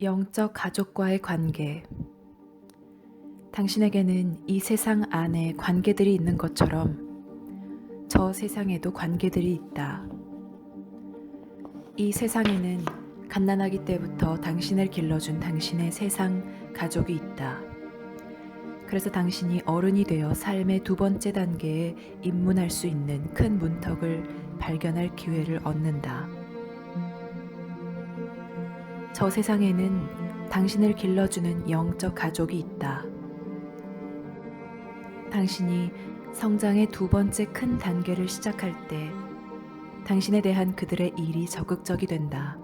영적 가족과의 관계. 당신에게는 이 세상 안에 관계들이 있는 것처럼 저 세상에도 관계들이 있다. 이 세상에는 갓난아기 때부터 당신을 길러준 당신의 세상 가족이 있다. 그래서 당신이 어른이 되어 삶의 두 번째 단계에 입문할 수 있는 큰 문턱을 발견할 기회를 얻는다. 저 세상에는 당신을 길러주는 영적 가족이 있다. 당신이 성장의 두 번째 큰 단계를 시작할 때 당신에 대한 그들의 일이 적극적이 된다.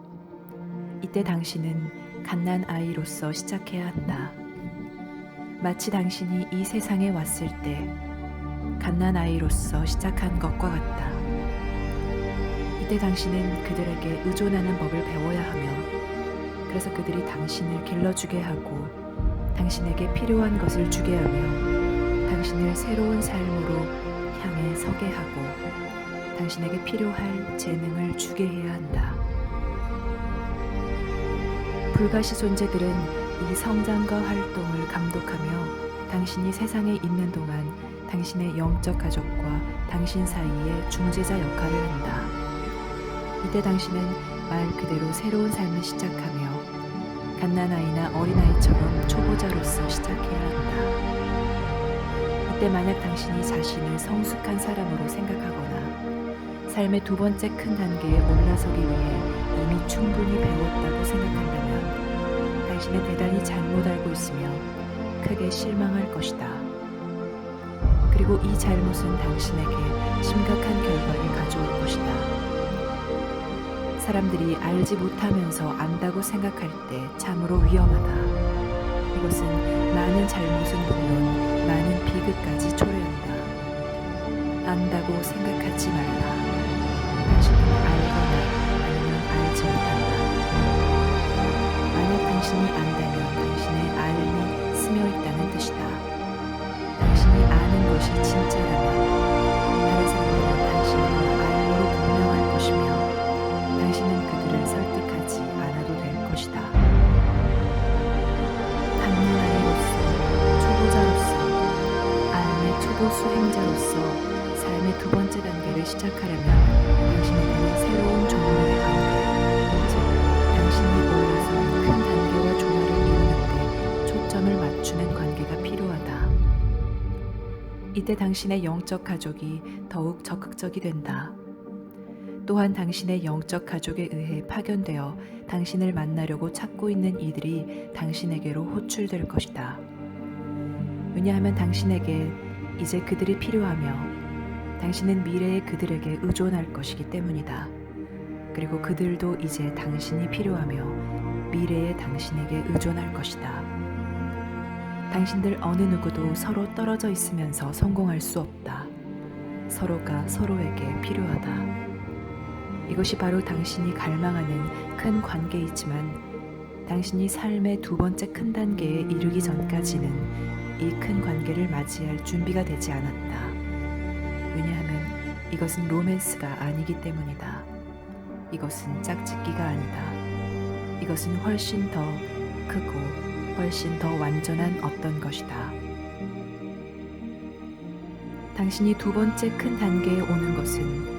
이때 당신은 갓난아이로서 시작해야 한다. 마치 당신이 이 세상에 왔을 때 갓난아이로서 시작한 것과 같다. 이때 당신은 그들에게 의존하는 법을 배워야 하며, 그래서 그들이 당신을 길러주게 하고 당신에게 필요한 것을 주게 하며 당신을 새로운 삶으로 향해 서게 하고 당신에게 필요할 재능을 주게 해야 한다. 불가시 존재들은 이 성장과 활동을 감독하며 당신이 세상에 있는 동안 당신의 영적 가족과 당신 사이의 중재자 역할을 한다. 이때 당신은 말 그대로 새로운 삶을 시작하며 갓난아이나 어린아이처럼 초보자로서 시작해야 한다. 이때 만약 당신이 자신을 성숙한 사람으로 생각하거나 삶의 두 번째 큰 단계에 올라서기 위해 이미 충분히 배웠다고 생각한다면 당신은 대단히 잘못 알고 있으며 크게 실망할 것이다. 그리고 이 잘못은 당신에게 심각한 결과를 가져올 것이다. 사람들이 알지 못하면서 안다고 생각할 때 참으로 위험하다. 이것은 많은 잘못은 물론 많은 비극까지 초래한다. 안다고 생각하지 말라. 당신은 알거나 아니면 알지 못한다. 만약 당신이 안다면 당신의 알미 스며 있다는 뜻이다. 당신이 아는 것이 진짜라면 다른 사람들은 당신을 알므로 분명할 것이며 당신은 그들을 설득하지 않아도 될 것이다. 갓난아이로서, 초보자로서, 알의 초보 수행자로서 삶의 두 번째 단계를 시작하려면 당신에게는 새로운 종류의 관계, 즉 당신이 올라선 큰 단계와 조화를 이루는 데 초점을 맞추는 관계가 필요하다. 이때 당신의 영적 가족이 더욱 적극적이 된다. 또한 당신의 영적 가족에 의해 파견되어 당신을 만나려고 찾고 있는 이들이 당신에게로 호출될 것이다. 왜냐하면 당신에게 이제 그들이 필요하며 당신은 미래의 그들에게 의존할 것이기 때문이다. 그리고 그들도 이제 당신이 필요하며 미래의 당신에게 의존할 것이다. 당신들 어느 누구도 서로 떨어져 있으면서 성공할 수 없다. 서로가 서로에게 필요하다. 이것이 바로 당신이 갈망하는 큰 관계이지만 당신이 삶의 두 번째 큰 단계에 이르기 전까지는 이 큰 관계를 맞이할 준비가 되지 않았다. 왜냐하면 이것은 로맨스가 아니기 때문이다. 이것은 짝짓기가 아니다. 이것은 훨씬 더 크고 훨씬 더 완전한 어떤 것이다. 당신이 두 번째 큰 단계에 오는 것은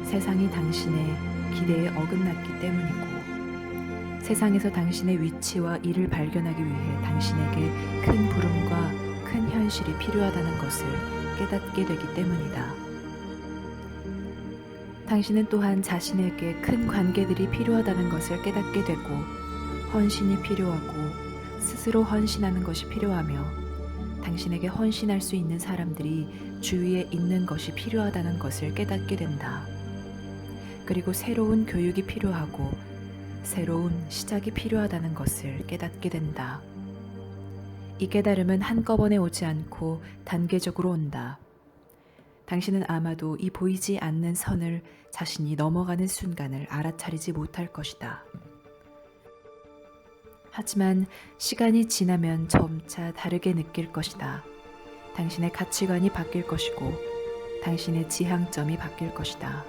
세상이 당신의 기대에 어긋났기 때문이고, 세상에서 당신의 위치와 일을 발견하기 위해 당신에게 큰 부름과 큰 현실이 필요하다는 것을 깨닫게 되기 때문이다. 당신은 또한 자신에게 큰 관계들이 필요하다는 것을 깨닫게 되고, 헌신이 필요하고 스스로 헌신하는 것이 필요하며 당신에게 헌신할 수 있는 사람들이 주위에 있는 것이 필요하다는 것을 깨닫게 된다. 그리고 새로운 교육이 필요하고 새로운 시작이 필요하다는 것을 깨닫게 된다. 이 깨달음은 한꺼번에 오지 않고 단계적으로 온다. 당신은 아마도 이 보이지 않는 선을 자신이 넘어가는 순간을 알아차리지 못할 것이다. 하지만 시간이 지나면 점차 다르게 느낄 것이다. 당신의 가치관이 바뀔 것이고 당신의 지향점이 바뀔 것이다.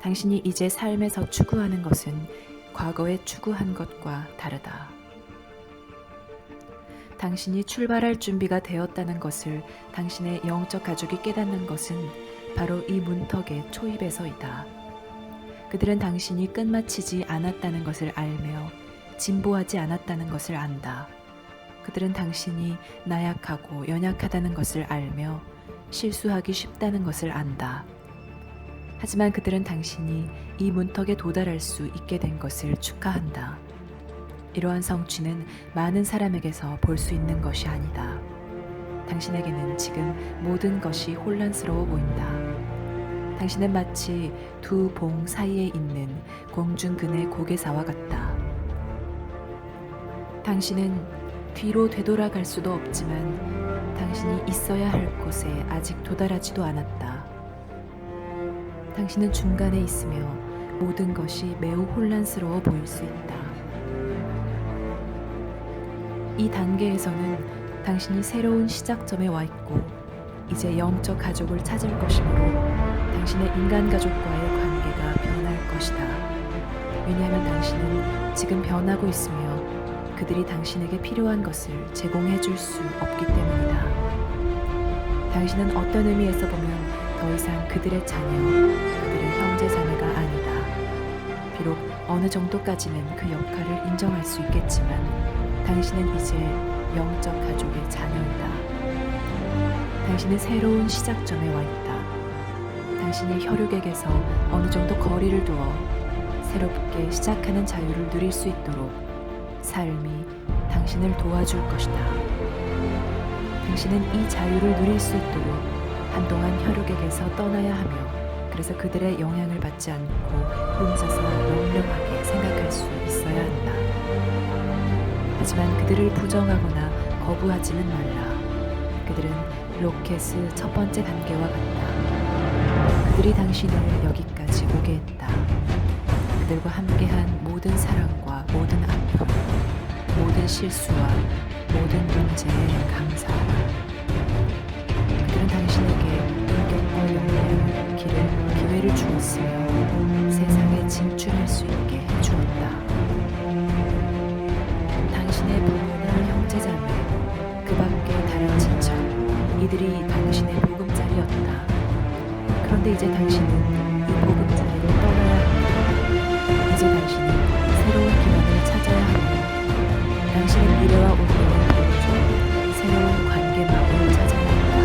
당신이 이제 삶에서 추구하는 것은 과거에 추구한 것과 다르다. 당신이 출발할 준비가 되었다는 것을 당신의 영적 가족이 깨닫는 것은 바로 이 문턱의 초입에서이다. 그들은 당신이 끝마치지 않았다는 것을 알며 진보하지 않았다는 것을 안다. 그들은 당신이 나약하고 연약하다는 것을 알며 실수하기 쉽다는 것을 안다. 하지만 그들은 당신이 이 문턱에 도달할 수 있게 된 것을 축하한다. 이러한 성취는 많은 사람에게서 볼 수 있는 것이 아니다. 당신에게는 지금 모든 것이 혼란스러워 보인다. 당신은 마치 두 봉 사이에 있는 공중근의 고개사와 같다. 당신은 뒤로 되돌아갈 수도 없지만 당신이 있어야 할 곳에 아직 도달하지도 않았다. 당신은 중간에 있으며 모든 것이 매우 혼란스러워 보일 수 있다. 이 단계에서는 당신이 새로운 시작점에 와 있고 이제 영적 가족을 찾을 것이므로 당신의 인간 가족과의 관계가 변할 것이다. 왜냐하면 당신은 지금 변하고 있으며 그들이 당신에게 필요한 것을 제공해 줄 수 없기 때문이다. 당신은 어떤 의미에서 보면 더 이상 그들의 자녀, 그들의 형제 자매가 아니다. 비록 어느 정도까지는 그 역할을 인정할 수 있겠지만 당신은 이제 영적 가족의 자녀이다. 당신은 새로운 시작점에 와 있다. 당신의 혈육에게서 어느 정도 거리를 두어 새롭게 시작하는 자유를 누릴 수 있도록 삶이 당신을 도와줄 것이다. 당신은 이 자유를 누릴 수 있도록 한동안 혈육에게서 떠나야 하며 그래서 그들의 영향을 받지 않고 혼자서 명료하게 생각할 수 있어야 한다. 하지만 그들을 부정하거나 거부하지는 말라. 그들은 로켓의 첫 번째 단계와 같다. 그들이 당신을 여기까지 오게 했다. 그들과 함께한 모든 사랑과 모든 아픔, 모든 실수와 모든 문제에 감사하라. 그들은 당신에게 인격과 역량을, 길을, 기회를 주었으며 세상에 진출할 수 있게 해주었다. 당신의 부모나 형제자매, 그 밖의 다른 친척, 이들이 당신의 보금자리였다. 그런데 이제 당신은 이 보금자리를 떠나야 한다. 이제 당신은 새로운 기반을 찾아야 하며 당신의 미래와 운명을 보여줘 새로운 관계망을 찾아야 한다.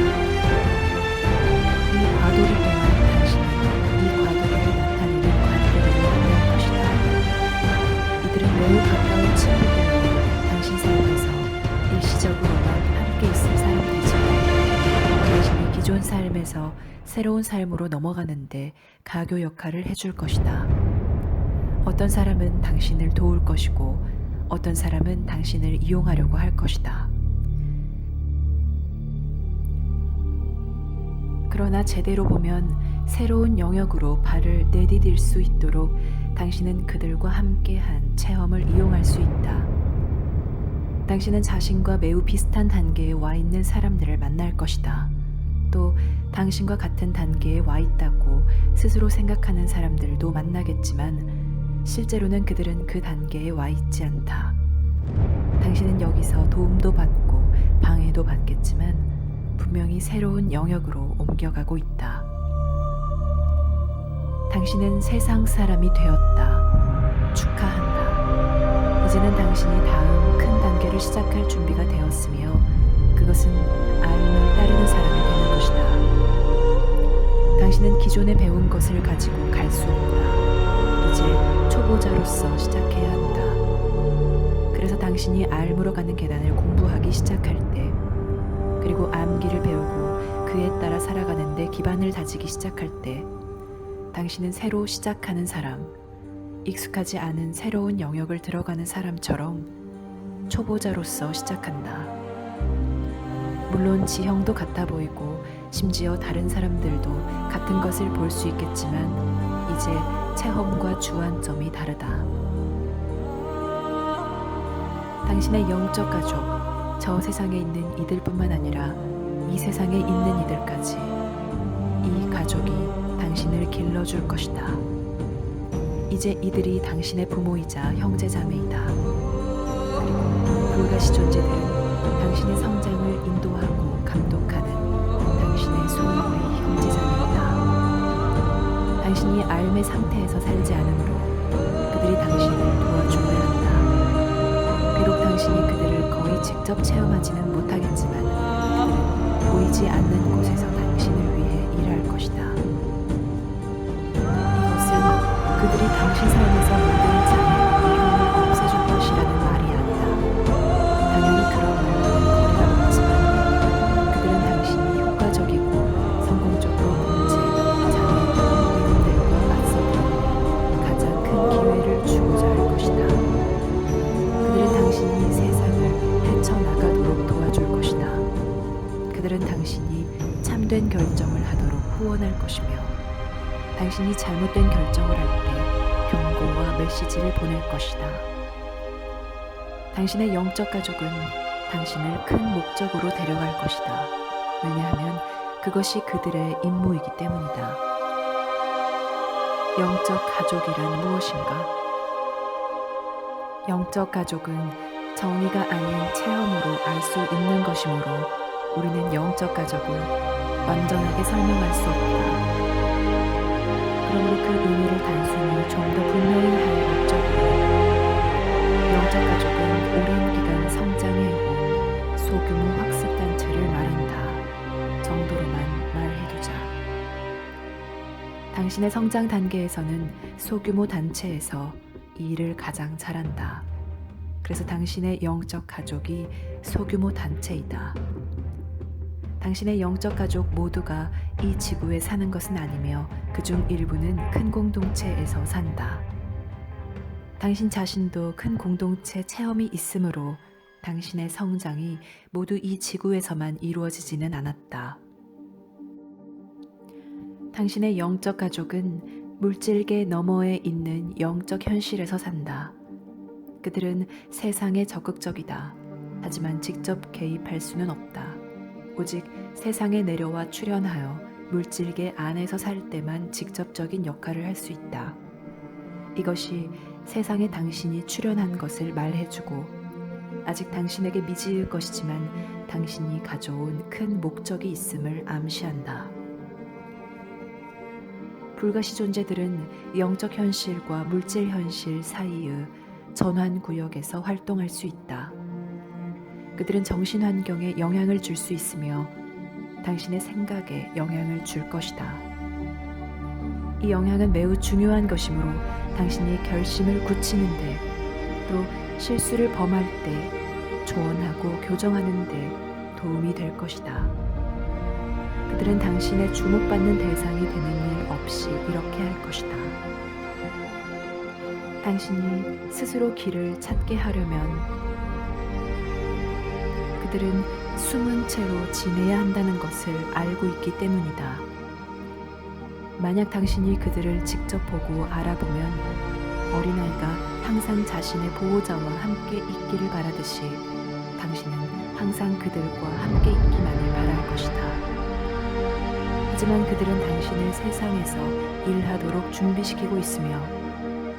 이 과도기 동안 당신은 이 과도기를 나타내는 관계를 만날 것이다. 이들은 매우 가까운 친구들로 당신 삶에서 일시적으로만 함께 있을 사람들이지만 당신의 기존 삶에서 새로운 삶으로 넘어가는데 가교 역할을 해줄 것이다. 어떤 사람은 당신을 도울 것이고 어떤 사람은 당신을 이용하려고 할 것이다. 그러나 제대로 보면 새로운 영역으로 발을 내디딜 수 있도록 당신은 그들과 함께한 체험을 이용할 수 있다. 당신은 자신과 매우 비슷한 단계에 와 있는 사람들을 만날 것이다. 또 당신과 같은 단계에 와 있다고 스스로 생각하는 사람들도 만나겠지만 실제로는 그들은 그 단계에 와 있지 않다. 당신은 여기서 도움도 받고 방해도 받겠지만 분명히 새로운 영역으로 옮겨가고 있다. 당신은 세상 사람이 되었다. 축하한다. 이제는 당신이 다음 큰 단계를 시작할 준비가 되었으며 그것은 아임을 따르는 사람이 되는 것이다. 당신은 기존에 배운 것을 가지고 갈 수 없다. 이제 초보자로서 시작해야 한다. 그래서 당신이 알무로 가는 계단을 공부하기 시작할 때 그리고 암기를 배우고 그에 따라 살아가는데 기반을 다지기 시작할 때 당신은 새로 시작하는 사람, 익숙하지 않은 새로운 영역을 들어가는 사람처럼 초보자로서 시작한다. 물론 지형도 같아 보이고 심지어 다른 사람들도 같은 것을 볼 수 있겠지만 이제 체험과 주안점이 다르다. 당신의 영적 가족, 저 세상에 있는 이들뿐만 아니라 이 세상에 있는 이들까지 이 가족이 당신을 길러줄 것이다. 이제 이들이 당신의 부모이자 형제자매이다. 그리고 불가시 존재들은 당신의 성장을 인도하고 감독하는 당신의 소유의 형제자매이다. 당신이 앓의 상태에서 살지 않으므로 그들이 당신을 도와줘야 한다. 비록 당신이 그들을 거의 직접 체험하지는 못하겠지만 그들은 보이지 않는 곳에서 당신을 위해 일할 것이다. 이것은 그들이 당신 삶에서 모든 장애와 위험을 없애줄 것이라는 말이 아니다. 당연히 그런 말과는 거리가 높지만 그들은 당신이 효과적이고 성공적으로 문제나 장애와 위험들과 맞서는 가장 큰 기회를 주고자 할 것이다. 그들은 당신이 세상을 헤쳐나가도록 도와줄 것이다. 그들은 당신이 참된 결정을 하도록 후원할 것이며 당신이 잘못된 결정을 할 때 경고와 메시지를 보낼 것이다. 당신의 영적 가족은 당신을 큰 목적으로 데려갈 것이다. 왜냐하면 그것이 그들의 임무이기 때문이다. 영적 가족이란 무엇인가? 영적 가족은 정의가 아닌 체험으로 알 수 있는 것이므로 우리는 영적 가족을 완전하게 설명할 수 없다. 그러므로 그 의미를 단순히 좀 더 분명히 할 목적으로 영적 가족은 오랜 기간 성장해온 소규모 학습단체를 말한다 정도로만 말해두자. 당신의 성장 단계에서는 소규모 단체에서 이 일을 가장 잘한다. 그래서 당신의 영적 가족이 소규모 단체이다. 당신의 영적 가족 모두가 이 지구에 사는 것은 아니며 그중 일부는 큰 공동체에서 산다. 당신 자신도 큰 공동체 체험이 있으므로 당신의 성장이 모두 이 지구에서만 이루어지지는 않았다. 당신의 영적 가족은 물질계 너머에 있는 영적 현실에서 산다. 그들은 세상에 적극적이다. 하지만 직접 개입할 수는 없다. 오직 세상에 내려와 출현하여 물질계 안에서 살 때만 직접적인 역할을 할 수 있다. 이것이 세상에 당신이 출현한 것을 말해주고 아직 당신에게 미지의 것이지만 당신이 가져온 큰 목적이 있음을 암시한다. 불가시 존재들은 영적 현실과 물질 현실 사이의 전환 구역에서 활동할 수 있다. 그들은 정신 환경에 영향을 줄 수 있으며 당신의 생각에 영향을 줄 것이다. 이 영향은 매우 중요한 것이므로 당신이 결심을 굳히는데 또 실수를 범할 때 조언하고 교정하는 데 도움이 될 것이다. 그들은 당신의 주목받는 대상이 되는 일 없이 이렇게 할 것이다. 당신이 스스로 길을 찾게 하려면 그들은 숨은 채로 지내야 한다는 것을 알고 있기 때문이다. 만약 당신이 그들을 직접 보고 알아보면 어린아이가 항상 자신의 보호자와 함께 있기를 바라듯이 당신은 항상 그들과 함께 있기만을 바랄 것이다. 하지만 그들은 당신을 세상에서 일하도록 준비시키고 있으며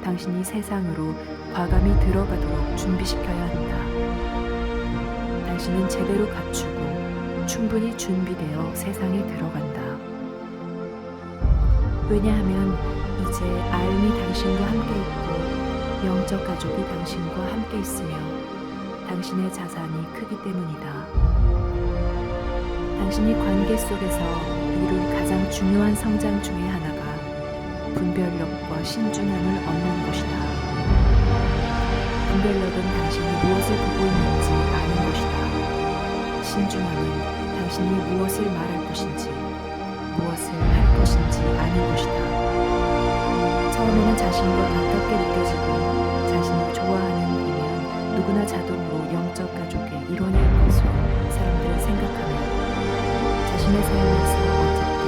당신이 세상으로 과감히 들어가도록 준비시켜야 한다. 당신은 제대로 갖추고 충분히 준비되어 세상에 들어간다. 왜냐하면 이제 알미 당신과 함께 있고 영적 가족이 당신과 함께 있으며 당신의 자산이 크기 때문이다. 당신이 관계 속에서 이룰 가장 중요한 성장 중의 하나가 분별력과 신중함을 얻는 것이다. 분별력은 당신이 무엇을 보고 있는지 아는 것이다. 신중함은 당신이 무엇을 말할 것인지, 무엇을 할 것인지 아는 것이다. 처음에는 자신과 가깝게 느껴지고 자신이 좋아하는 일이면 누구나 자동으로 영적 가족의 일원일 것으로 사람들은 생각하며 자신의 삶에서 어쨌든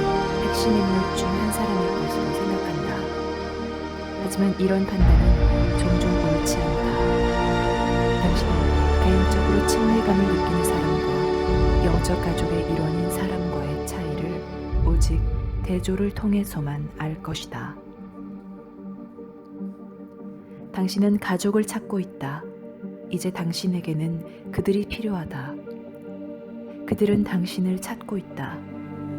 핵심 인물 중 한 사람일 것으로 생각한다. 하지만 이런 판단은 종종 옳지 않다. 당신은 개인적으로 친밀감을 느끼는 사람과 영적 가족의 일원인 사람과의 차이를 오직 대조를 통해서만 알 것이다. 당신은 가족을 찾고 있다. 이제 당신에게는 그들이 필요하다. 그들은 당신을 찾고 있다.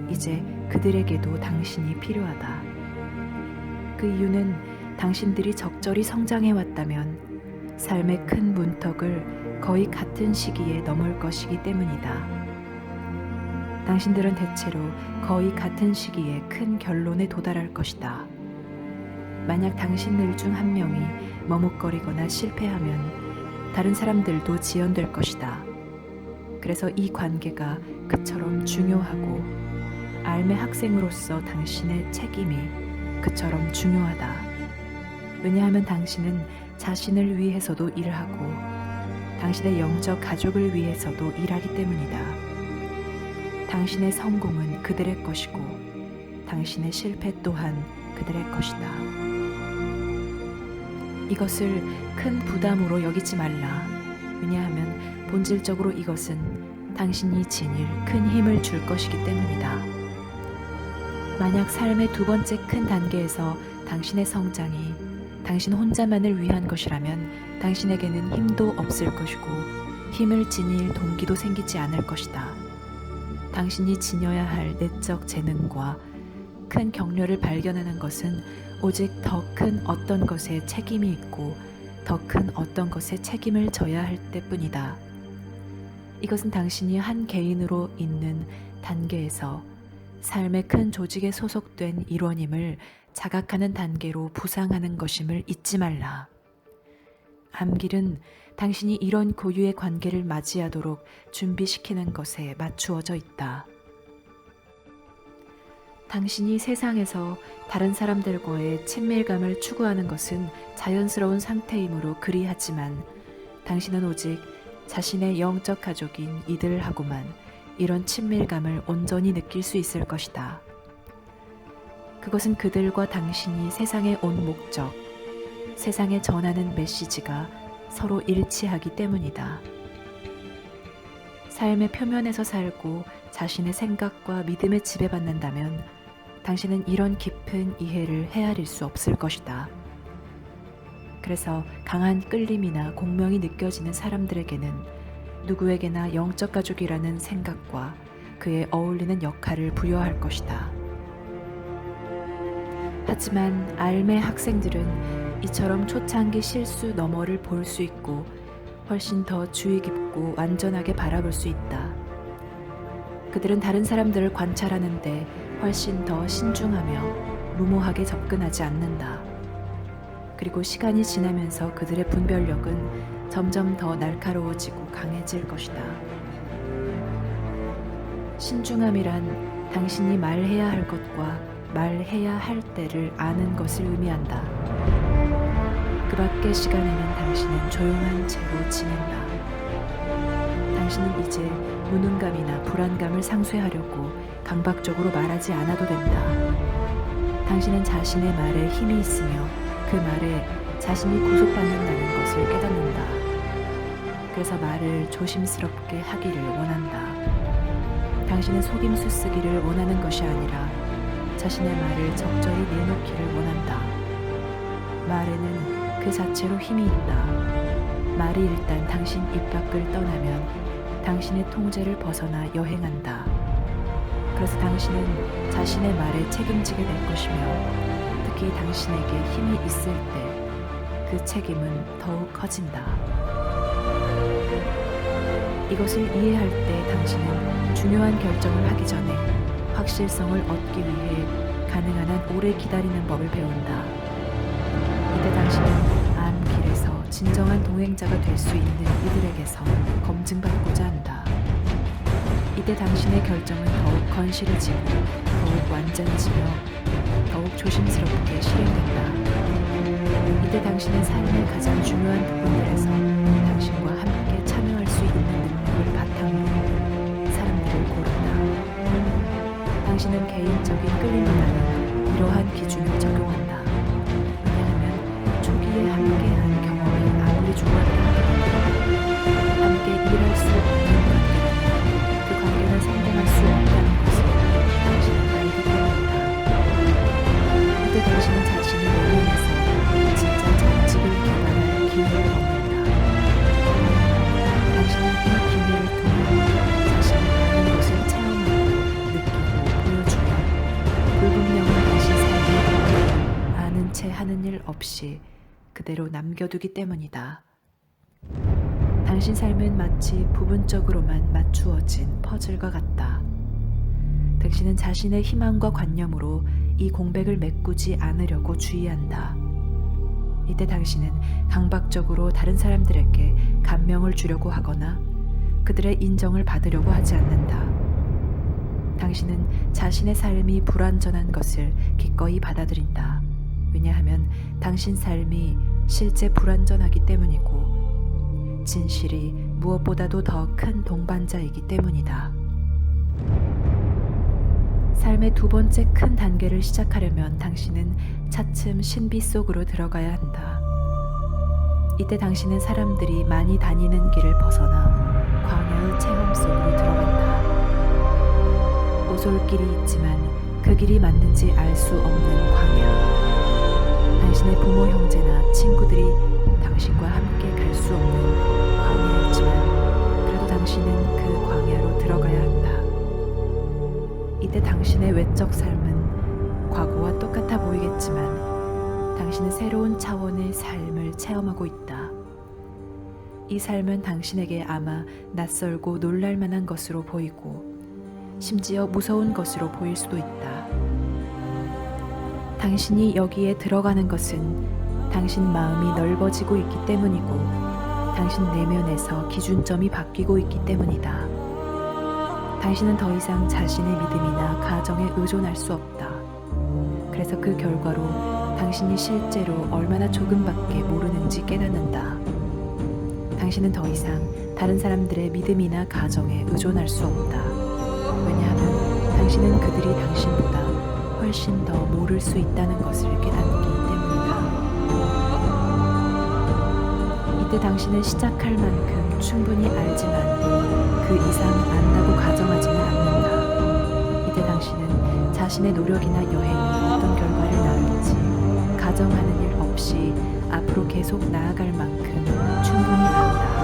이제 그들에게도 당신이 필요하다. 그 이유는 당신들이 적절히 성장해 왔다면 삶의 큰 문턱을 거의 같은 시기에 넘을 것이기 때문이다. 당신들은 대체로 거의 같은 시기에 큰 결론에 도달할 것이다. 만약 당신들 중 한 명이 머뭇거리거나 실패하면 다른 사람들도 지연될 것이다. 그래서 이 관계가 그처럼 중요하고 알매 학생으로서 당신의 책임이 그처럼 중요하다. 왜냐하면 당신은 자신을 위해서도 일하고 당신의 영적 가족을 위해서도 일하기 때문이다. 당신의 성공은 그들의 것이고 당신의 실패 또한 그들의 것이다. 이것을 큰 부담으로 여기지 말라. 왜냐하면 본질적으로 이것은 당신이 지닐 큰 힘을 줄 것이기 때문이다. 만약 삶의 두 번째 큰 단계에서 당신의 성장이 당신 혼자만을 위한 것이라면 당신에게는 힘도 없을 것이고 힘을 지닐 동기도 생기지 않을 것이다. 당신이 지녀야 할 내적 재능과 큰 격려를 발견하는 것은 오직 더 큰 어떤 것에 책임이 있고 더 큰 어떤 것에 책임을 져야 할 때뿐이다. 이것은 당신이 한 개인으로 있는 단계에서 삶의 큰 조직에 소속된 일원임을 자각하는 단계로 부상하는 것임을 잊지 말라. 암길은 당신이 이런 고유의 관계를 맞이하도록 준비시키는 것에 맞추어져 있다. 당신이 세상에서 다른 사람들과의 친밀감을 추구하는 것은 자연스러운 상태이므로 그리하지만 당신은 오직 자신의 영적 가족인 이들하고만 이런 친밀감을 온전히 느낄 수 있을 것이다. 그것은 그들과 당신이 세상에 온 목적, 세상에 전하는 메시지가 서로 일치하기 때문이다. 삶의 표면에서 살고 자신의 생각과 믿음에 지배받는다면 당신은 이런 깊은 이해를 헤아릴 수 없을 것이다. 그래서 강한 끌림이나 공명이 느껴지는 사람들에게는 누구에게나 영적 가족이라는 생각과 그에 어울리는 역할을 부여할 것이다. 하지만 알매 학생들은 이처럼 초창기 실수 너머를 볼 수 있고 훨씬 더 주의 깊고 완전하게 바라볼 수 있다. 그들은 다른 사람들을 관찰하는데 훨씬 더 신중하며 무모하게 접근하지 않는다. 그리고 시간이 지나면서 그들의 분별력은 점점 더 날카로워지고 강해질 것이다. 신중함이란 당신이 말해야 할 것과 말해야 할 때를 아는 것을 의미한다. 그 밖의 시간에는 당신은 조용한 채로 지낸다. 당신은 이제 무능감이나 불안감을 상쇄하려고 강박적으로 말하지 않아도 된다. 당신은 자신의 말에 힘이 있으며 그 말에 자신이 구속받는다는 것을 깨닫는다. 그래서 말을 조심스럽게 하기를 원한다. 당신은 속임수 쓰기를 원하는 것이 아니라 자신의 말을 적절히 내놓기를 원한다. 말에는 그 자체로 힘이 있다. 말이 일단 당신 입 밖을 떠나면 당신의 통제를 벗어나 여행한다. 그래서 당신은 자신의 말에 책임지게 될 것이며 특히 당신에게 힘이 있을 때 그 책임은 더욱 커진다. 이것을 이해할 때 당신은 중요한 결정을 하기 전에 확실성을 얻기 위해 가능한 한 오래 기다리는 법을 배운다. 이때 당신은 암길에서 진정한 동행자가 될 수 있는 이들에게서 검증받고자 한다. 이때 당신의 결정은 더욱 건실해지고 더욱 완전해지며 더욱 조심스럽게 실행된다. 이때 당신의 삶의 가장 중요한 부분들에서 당신과 함께 참여할 수 있는 능력을 바탕으로 사람들을 고른다. 당신은 개인적인 끌림보다는 이러한 기준을 적용한다. 왜냐하면 초기에 함께한 경험이 아무리 좋았다 하더라도 함께 일할 수 없는 관계라면 그 관계는 성공할 수 없다는 것을 당신은 알기 때문이다. 이때 당신은 자신을 이용해서 진짜 정직을 개발하고 없이 그대로 남겨두기 때문이다. 당신 삶은 마치 부분적으로만 맞추어진 퍼즐과 같다. 당신은 자신의 희망과 관념으로 이 공백을 메꾸지 않으려고 주의한다. 이때 당신은 강박적으로 다른 사람들에게 감명을 주려고 하거나 그들의 인정을 받으려고 하지 않는다. 당신은 자신의 삶이 불완전한 것을 기꺼이 받아들인다. 왜냐하면 당신 삶이 실제 불완전하기 때문이고 진실이 무엇보다도 더 큰 동반자이기 때문이다. 삶의 두 번째 큰 단계를 시작하려면 당신은 차츰 신비 속으로 들어가야 한다. 이때 당신은 사람들이 많이 다니는 길을 벗어나 광야의 체험 속으로 들어간다. 오솔길이 있지만 그 길이 맞는지 알 수 없는 광야. 당신의 부모, 형제나 친구들이 당신과 함께 갈 수 없는 광야였지만 그래도 당신은 그 광야로 들어가야 한다. 이때 당신의 외적 삶은 과거와 똑같아 보이겠지만 당신은 새로운 차원의 삶을 체험하고 있다. 이 삶은 당신에게 아마 낯설고 놀랄만한 것으로 보이고 심지어 무서운 것으로 보일 수도 있다. 당신이 여기에 들어가는 것은 당신 마음이 넓어지고 있기 때문이고 당신 내면에서 기준점이 바뀌고 있기 때문이다. 당신은 더 이상 자신의 믿음이나 가정에 의존할 수 없다. 그래서 그 결과로 당신이 실제로 얼마나 조금밖에 모르는지 깨닫는다. 당신은 더 이상 다른 사람들의 믿음이나 가정에 의존할 수 없다. 왜냐하면 당신은 그들이 당신보다 훨씬 더 모를 수 있다는 것을 깨닫기 때문이다. 이때 당신은 시작할 만큼 충분히 알지만 그 이상 안다고 가정하지는 않는다. 이때 당신은 자신의 노력이나 여행이 어떤 결과를 낳을지 가정하는 일 없이 앞으로 계속 나아갈 만큼 충분히 안다.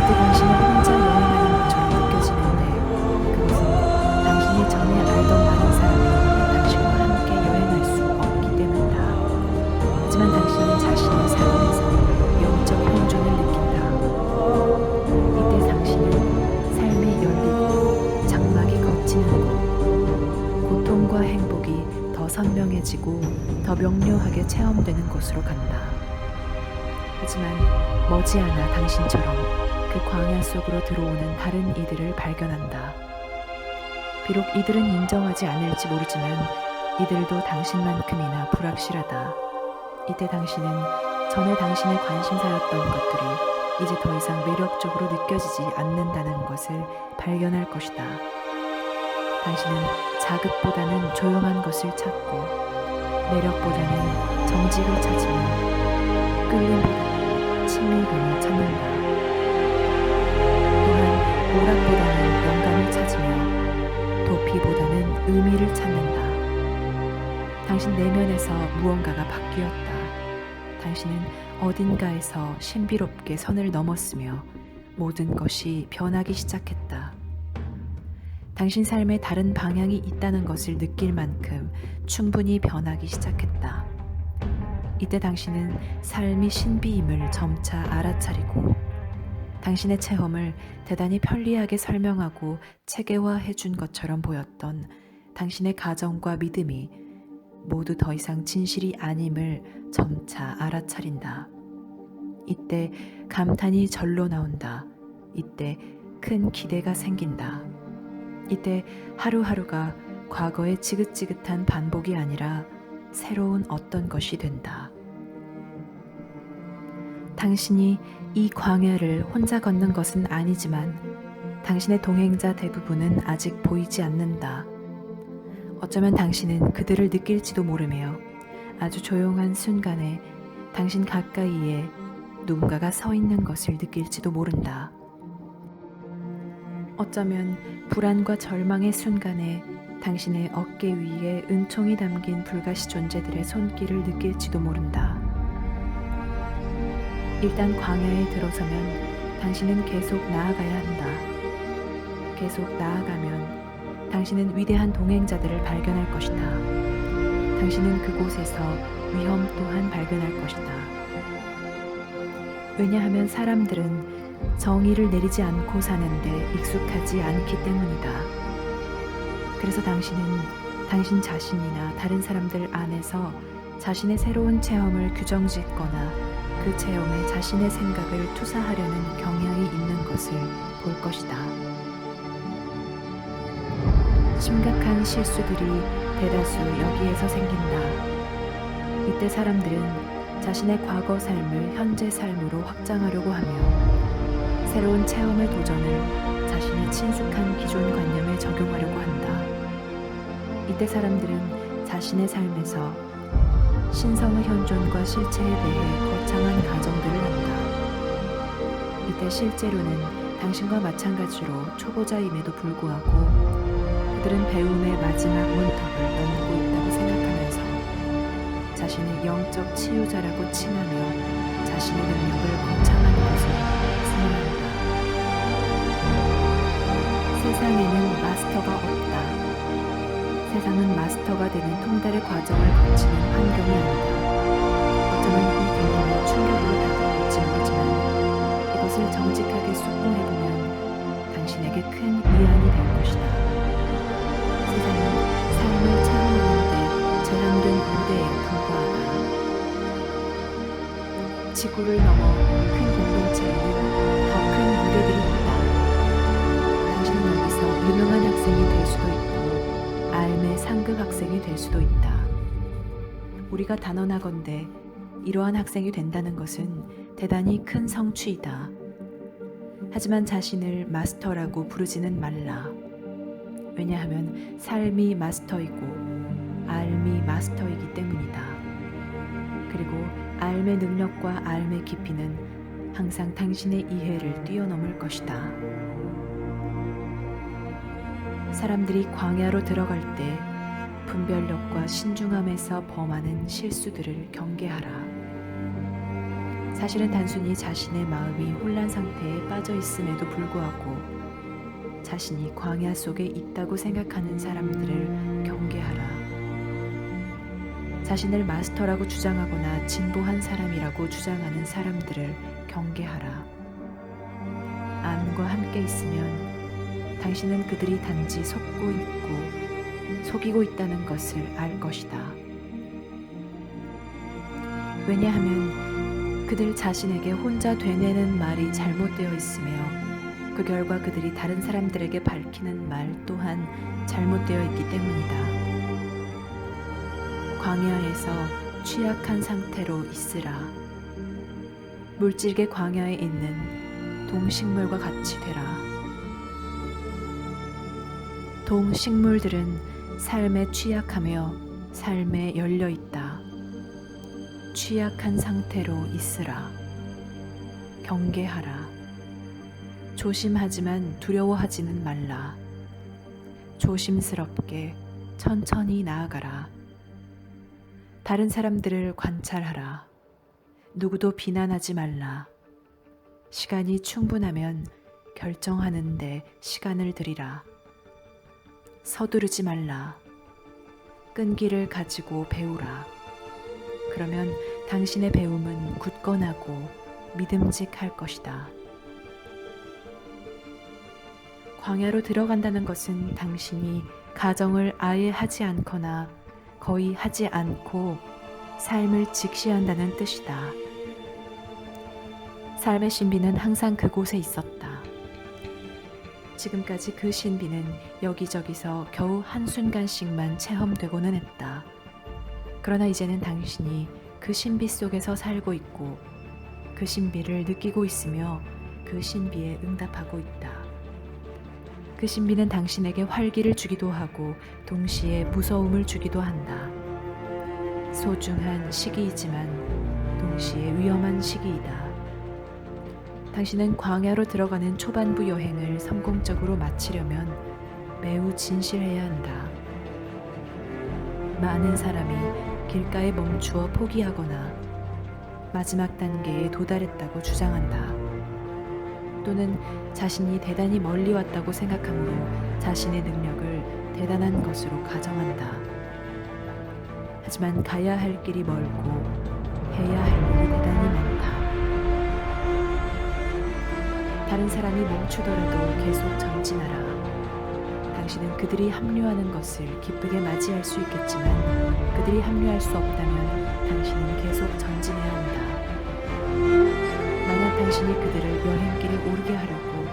이때 당신은 혼자 여행하는 것처럼 느껴지는데 그것은 당신이 전에 알던 많은 사람이 당신과 함께 여행할 수 없기 때문이다. 하지만 당신은 자신의 삶에서 영적 혼돈을 느낀다. 이때 당신은 삶이 열리고 장막이 걷히는 곳, 고통과 행복이 더 선명해지고 더 명료하게 체험되는 곳으로 간다. 하지만 머지않아 당신처럼 그 광야 속으로 들어오는 다른 이들을 발견한다. 비록 이들은 인정하지 않을지 모르지만 이들도 당신만큼이나 불확실하다. 이때 당신은 전에 당신의 관심사였던 것들이 이제 더 이상 매력적으로 느껴지지 않는다는 것을 발견할 것이다. 당신은 자극보다는 조용한 것을 찾고 매력보다는 정직을 찾으며 끌림보다는 친밀감을 찾는다. 또한 오락보다는 영감을 찾으며 도피보다는 의미를 찾는다. 당신 내면에서 무언가가 바뀌었다. 당신은 어딘가에서 신비롭게 선을 넘었으며 모든 것이 변하기 시작했다. 당신 삶에 다른 방향이 있다는 것을 느낄 만큼 충분히 변하기 시작했다. 이때 당신은 삶이 신비임을 점차 알아차리고 당신의 체험을 대단히 편리하게 설명하고 체계화해 준 것처럼 보였던 당신의 가정과 믿음이 모두 더 이상 진실이 아님을 점차 알아차린다. 이때 감탄이 절로 나온다. 이때 큰 기대가 생긴다. 이때 하루하루가 과거의 지긋지긋한 반복이 아니라 새로운 어떤 것이 된다. 당신이 이 광야를 혼자 걷는 것은 아니지만 당신의 동행자 대부분은 아직 보이지 않는다. 어쩌면 당신은 그들을 느낄지도 모르며 아주 조용한 순간에 당신 가까이에 누군가가 서 있는 것을 느낄지도 모른다. 어쩌면 불안과 절망의 순간에 당신의 어깨 위에 은총이 담긴 불가시 존재들의 손길을 느낄지도 모른다. 일단 광야에 들어서면 당신은 계속 나아가야 한다. 계속 나아가면 당신은 위대한 동행자들을 발견할 것이다. 당신은 그곳에서 위험 또한 발견할 것이다. 왜냐하면 사람들은 정의를 내리지 않고 사는데 익숙하지 않기 때문이다. 그래서 당신은 당신 자신이나 다른 사람들 안에서 자신의 새로운 체험을 규정짓거나 그 체험에 자신의 생각을 투사하려는 경향이 있는 것을 볼 것이다. 심각한 실수들이 대다수 여기에서 생긴다. 이때 사람들은 자신의 과거 삶을 현재 삶으로 확장하려고 하며 새로운 체험의 도전을 자신의 친숙한 기존 관념에 적용하려고 한다. 이때 사람들은 자신의 삶에서 신성의 현존과 실체에 대해 거창한 가정들을 한다. 이때 실제로는 당신과 마찬가지로 초보자임에도 불구하고 그들은 배움의 마지막 문턱을 넘고 있다고 생각하면서 자신을 영적 치유자라고 칭하며 자신의 능력을 거창한 것을 선언한다. 세상에는 마스터가 없다. 세상은 마스터가 되는 통달의 과정을 거치는 환경이 아니다. 어쩌면 이 개념이 충격으로 다가올지 모르지만 이것을 정직하게 숙고해보면 당신에게 큰 위안이 될 것이다. 세상은 삶을 체험하는데 제한된 무대에 불과하다. 지구를 넘어 큰 공동체에는 더 큰 무대들이 있다. 당신은 여기서 유명한 학생이 될 수도 있고 알매 상급 학생이 될 수도 있다. 우리가 단언하건대 이러한 학생이 된다는 것은 대단히 큰 성취이다. 하지만 자신을 마스터라고 부르지는 말라. 왜냐하면 삶이 마스터이고 알미 마스터이기 때문이다. 그리고 알의 능력과 알의 깊이는 항상 당신의 이해를 뛰어넘을 것이다. 사람들이 광야로 들어갈 때 분별력과 신중함에서 범하는 실수들을 경계하라. 사실은 단순히 자신의 마음이 혼란 상태에 빠져 있음에도 불구하고 자신이 광야 속에 있다고 생각하는 사람들을 경계하라. 자신을 마스터라고 주장하거나 진보한 사람이라고 주장하는 사람들을 경계하라. 암과 함께 있으면 당신은 그들이 단지 속이고 있다는 것을 알 것이다. 왜냐하면 그들 자신에게 혼자 되뇌는 말이 잘못되어 있으며 그 결과 그들이 다른 사람들에게 밝히는 말 또한 잘못되어 있기 때문이다. 광야에서 취약한 상태로 있으라. 물질계 광야에 있는 동식물과 같이 되라. 동식물들은 삶에 취약하며 삶에 열려 있다. 취약한 상태로 있으라. 경계하라. 조심하지만 두려워하지는 말라. 조심스럽게 천천히 나아가라. 다른 사람들을 관찰하라. 누구도 비난하지 말라. 시간이 충분하면 결정하는데 시간을 들이라. 서두르지 말라. 끈기를 가지고 배우라. 그러면 당신의 배움은 굳건하고 믿음직할 것이다. 광야로 들어간다는 것은 당신이 가정을 아예 하지 않거나 거의 하지 않고 삶을 직시한다는 뜻이다. 삶의 신비는 항상 그곳에 있었다. 지금까지 그 신비는 여기저기서 겨우 한순간씩만 체험되고는 했다. 그러나 이제는 당신이 그 신비 속에서 살고 있고 그 신비를 느끼고 있으며 그 신비에 응답하고 있다. 그 신비는 당신에게 활기를 주기도 하고 동시에 무서움을 주기도 한다. 소중한 시기이지만 동시에 위험한 시기이다. 당신은 광야로 들어가는 초반부 여행을 성공적으로 마치려면 매우 진실해야 한다. 많은 사람이 길가에 멈추어 포기하거나 마지막 단계에 도달했다고 주장한다. 또는 자신이 대단히 멀리 왔다고 생각하므로 자신의 능력을 대단한 것으로 가정한다. 하지만 가야 할 길이 멀고 해야 할 일이 대단히 많다. 다른 사람이 멈추더라도 계속 전진하라. 당신은 그들이 합류하는 것을 기쁘게 맞이할 수 있겠지만 그들이 합류할 수 없다면 당신은 계속 전진해야 한다. 만약 당신이 그들을 여행길에 오르게 하려고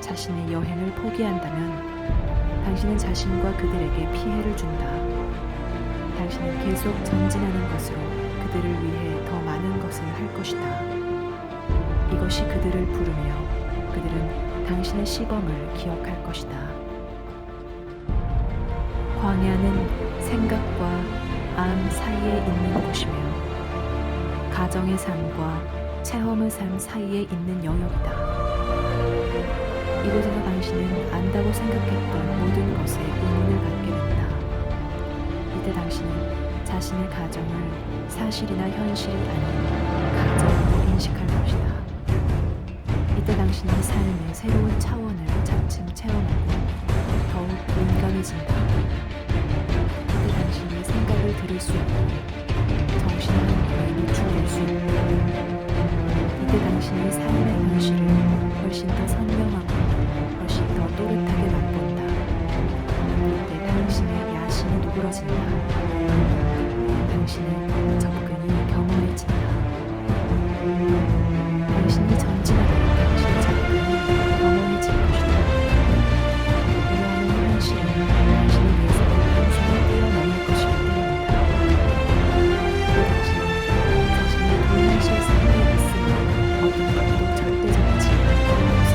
자신의 여행을 포기한다면 당신은 자신과 그들에게 피해를 준다. 당신은 계속 전진하는 것으로 그들을 위해 더 많은 것을 할 것이다. 이것이 그들을 부르며 그들은 당신의 시범을 기억할 것이다. 광야는 생각과 암 사이에 있는 곳이며 가정의 삶과 체험의 삶 사이에 있는 영역이다. 이곳에서 당신은 안다고 생각했던 모든 것에 의문을 갖게 된다. 이때 당신은 자신의 가정을 사실이나 현실이 아닌 가정으로 인식할 것이다. 이때 당신이 삶의 새로운 차원을 차츰 체험하고 더욱 민감해진다. 이때 당신이 생각을 들을 수 있고 정신의 한계에 노출될 수 있고 이때 당신이 삶의 현실을 훨씬 더 선명하고 훨씬 더 또렷하게 맛본다. 이때 당신의 야심이 누그러진다. 당신의 접근이 겸허해진다. 당신이 전진하면 당신의 접근이 겸허해질 것이다. 이러한 현실은 당신의 예상을 항상 뛰어넘을 것이기 때문이다. 또 당신은 자신의 불현실 삶에 있으며 어떤 것도 절대적이지 않다는 것을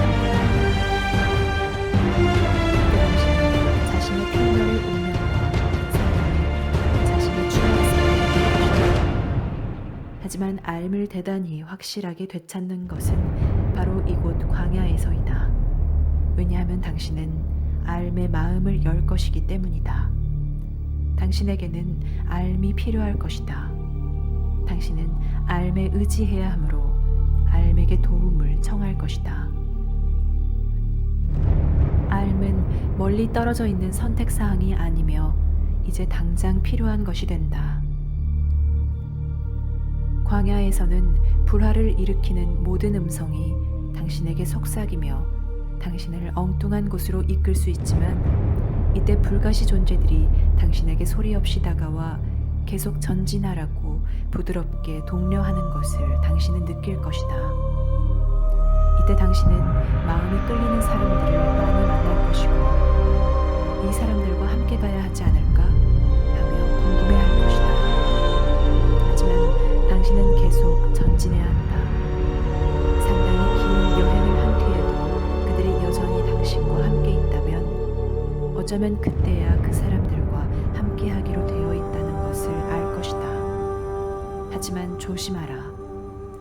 그때 당신은 자신의 필요를 운명과 삶을 자신의 주관성을 느낄 것이다. 하지만 삶을 대단히 확실하게 되찾는 것은 바로 이곳 광야에서이다. 왜냐하면 당신은 삶의 마음을 열 것이기 때문이다. 당신에게는 삶이 필요할 것이다. 당신은 삶에 의지해야 하므로 삶에게 도움을 청할 것이다. 삶은 멀리 떨어져 있는 선택사항이 아니며 이제 당장 필요한 것이 된다. 광야에서는 불화를 일으키는 모든 음성이 당신에게 속삭이며 당신을 엉뚱한 곳으로 이끌 수 있지만 이때 불가시 존재들이 당신에게 소리 없이 다가와 계속 전진하라고 부드럽게 독려하는 것을 당신은 느낄 것이다. 이때 당신은 마음이 끌리는 사람들을 많이 만날 것이고 이 사람들과 함께 가야 하지 않을까 하며 궁금해할 것이다. 하지만 당신은 계속 전진해야 한다. 상당히 긴 여행을 한 뒤에도 그들이 여전히 당신과 함께 있다면 어쩌면 그때야 그 사람들과 함께 하기로 되어 있다는 것을 알 것이다. 하지만 조심하라.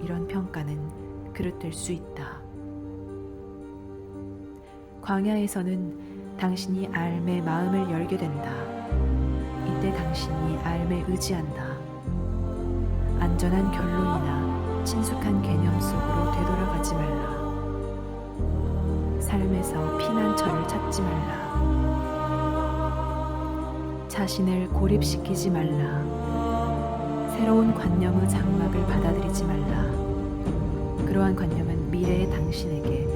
이런 평가는 그릇될 수 있다. 광야에서는 당신이 삶의 마음을 열게 된다. 이때 당신이 삶에 의지한다. 안전한 결론이나 친숙한 개념 속으로 되돌아가지 말라. 삶에서 피난처를 찾지 말라. 자신을 고립시키지 말라. 새로운 관념의 장막을 받아들이지 말라. 그러한 관념은 미래의 당신에게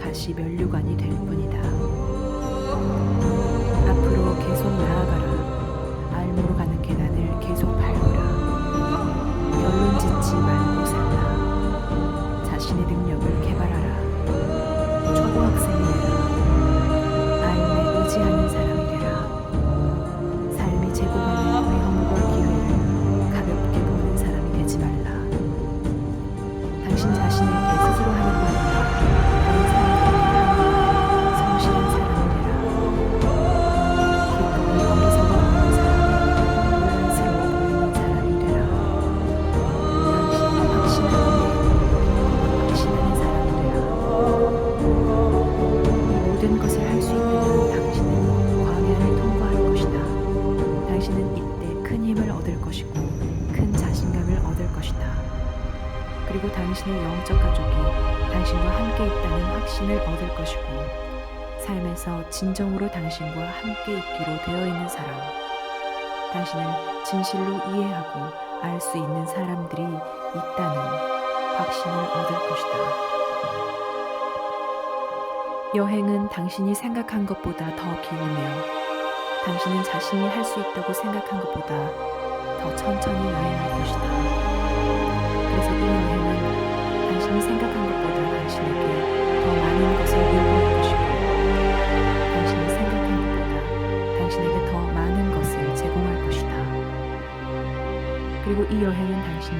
가시 면류관이 될 뿐이다. 앞으로 계속 나아가라. 삶으로 가는 계단을 계속 밟으라. 결론 짓지 말고 살라. 자신의 능력을 개발하라. 초등학생이 되라. 삶에 의지하는 사람이 되라. 삶이 제공하는 위험과 기회를 가볍게 보는 사람이 되지 말라. 당신 자신에게 스스로 하는 말이야. 다른 사람들에게 성실한 사람이 되라. 기꺼이 어리석어 보이는 사람이 혼란스러워 보이는 사람이 되라. 당신이 확신하는 사람이 되라. 이 모든 것을 할 수 있는 당신은 광야를 통과할 것이다. 당신은 이때 큰 힘을 얻을 것이고 큰 자신감을 얻을 것이다. 그리고 당신의 영적 가족이 당신과 함께 있다는 확신을 얻을 것이고 삶에서 진정으로 당신과 함께 있기로 되어 있는 사람, 당신을 진실로 이해하고 알 수 있는 사람들이 있다는 확신을 얻을 것이다. 여행은 당신이 생각한 것보다 더 길으며 당신은 자신이 할 수 있다고 생각한 것보다 더 천천히 여행할 것이다. 그래서 이 여행은 당신이 생각한 것보다 당신에게 더 많은 것을 요구할 것이고 당신이 생각한 것보다 당신에게 더 많은 것을 제공할 것이다. 그리고 이 여행은 당신이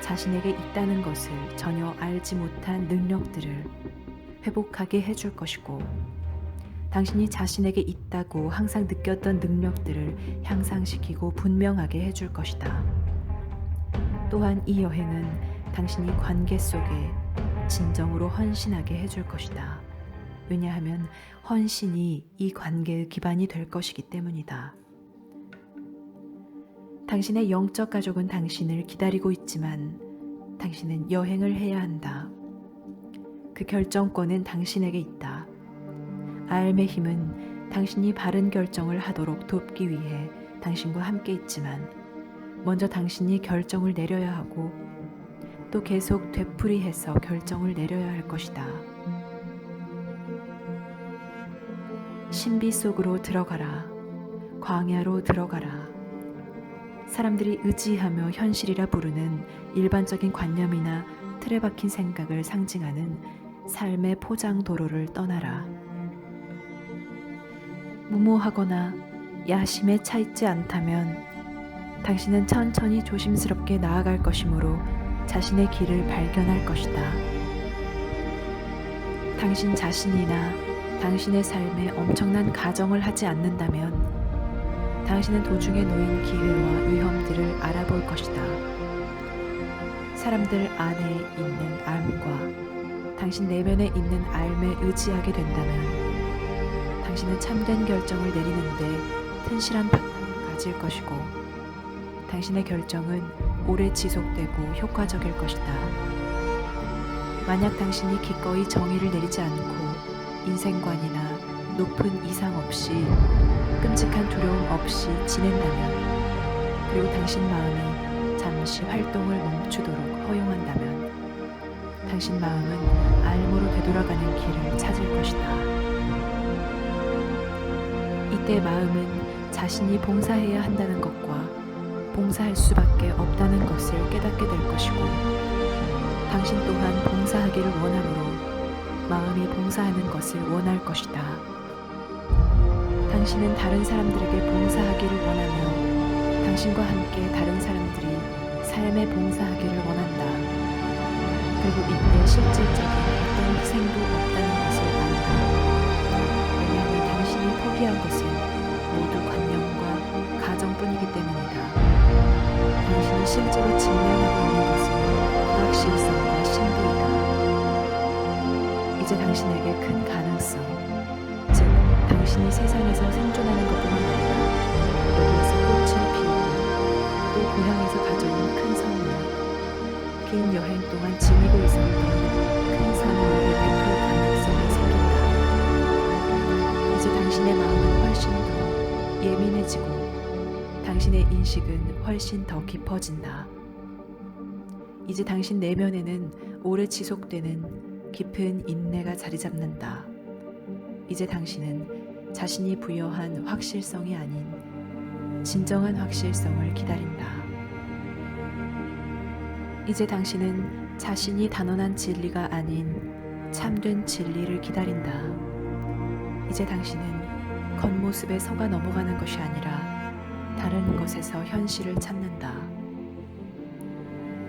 자신에게 있다는 것을 전혀 알지 못한 능력들을 회복하게 해줄 것이고 당신이 자신에게 있다고 항상 느꼈던 능력들을 향상시키고 분명하게 해줄 것이다. 또한 이 여행은 당신이 관계 속에 진정으로 헌신하게 해줄 것이다. 왜냐하면 헌신이 이 관계의 기반이 될 것이기 때문이다. 당신의 영적 가족은 당신을 기다리고 있지만 당신은 여행을 해야 한다. 그 결정권은 당신에게 있다. 알의 힘은 당신이 바른 결정을 하도록 돕기 위해 당신과 함께 있지만 먼저 당신이 결정을 내려야 하고 또 계속 되풀이해서 결정을 내려야 할 것이다. 신비 속으로 들어가라. 광야로 들어가라. 사람들이 의지하며 현실이라 부르는 일반적인 관념이나 틀에 박힌 생각을 상징하는 삶의 포장 도로를 떠나라. 무모하거나 야심에 차 있지 않다면 당신은 천천히 조심스럽게 나아갈 것이므로 자신의 길을 발견할 것이다. 당신 자신이나 당신의 삶에 엄청난 가정을 하지 않는다면 당신은 도중에 놓인 기회와 위험들을 알아볼 것이다. 사람들 안에 있는 암과 당신 내면에 있는 암에 의지하게 된다면 당신은 참된 결정을 내리는데 튼실한 바탕을 가질 것이고 당신의 결정은 오래 지속되고 효과적일 것이다. 만약 당신이 기꺼이 정의를 내리지 않고 인생관이나 높은 이상 없이 끔찍한 두려움 없이 지낸다면 그리고 당신 마음이 잠시 활동을 멈추도록 허용한다면 당신 마음은 알무로 되돌아가는 길을 찾을 것이다. 이때 마음은 자신이 봉사해야 한다는 것과 봉사할 수밖에 없다는 것을 깨닫게 될 것이고 당신 또한 봉사하기를 원하므로 마음이 봉사하는 것을 원할 것이다. 당신은 다른 사람들에게 봉사하기를 원하며 당신과 함께 다른 사람들이 삶에 봉사하기를 원한다. 그리고 이때 실질적인 어떤 희생도 없다는 것을 안다. 왜냐하면 당신이 포기한 것은 모두 관념과 가정뿐이기 때문이다. 당신이 실제로 직면하고 있는 것은 불확실성과 신비이다. 이제 당신에게 큰 가능성, 즉 당신이 세상에서 생존하는 것뿐만 아니라 여기에서 꽃을 피우고 또 고향에서 가져온 큰 선물, 긴 여행 동안 지니고 있었던 큰 선물을 베풀 가능성이 생긴다. 이제 당신의 마음은 훨씬 더 예민해지고 당신의 인식은 훨씬 더 깊어진다. 이제 당신 내면에는 오래 지속되는 깊은 인내가 자리 잡는다. 이제 당신은 자신이 부여한 확실성이 아닌 진정한 확실성을 기다린다. 이제 당신은 자신이 단언한 진리가 아닌 참된 진리를 기다린다. 이제 당신은 겉모습에 속아 넘어가는 것이 아니라 다른 것에서 현실을 찾는다.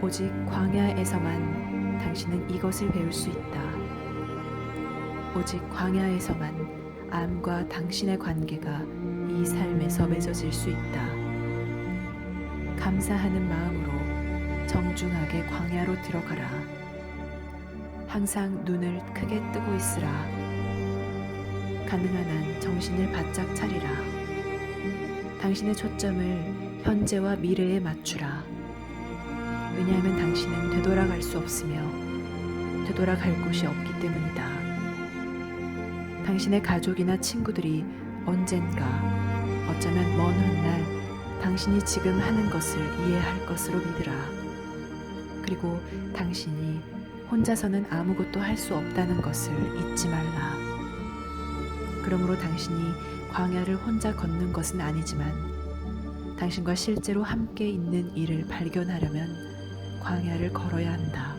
오직 광야에서만 당신은 이것을 배울 수 있다. 오직 광야에서만 암과 당신의 관계가 이 삶에서 맺어질 수 있다. 감사하는 마음으로 정중하게 광야로 들어가라. 항상 눈을 크게 뜨고 있으라. 가능한 한 정신을 바짝 차리라. 당신의 초점을 현재와 미래에 맞추라. 왜냐하면 당신은 되돌아갈 수 없으며 되돌아갈 곳이 없기 때문이다. 당신의 가족이나 친구들이 언젠가 어쩌면 먼 훗날 당신이 지금 하는 것을 이해할 것으로 믿으라. 그리고 당신이 혼자서는 아무것도 할 수 없다는 것을 잊지 말라. 그러므로 당신이 광야를 혼자 걷는 것은 아니지만 당신과 실제로 함께 있는 이를 발견하려면 광야를 걸어야 한다.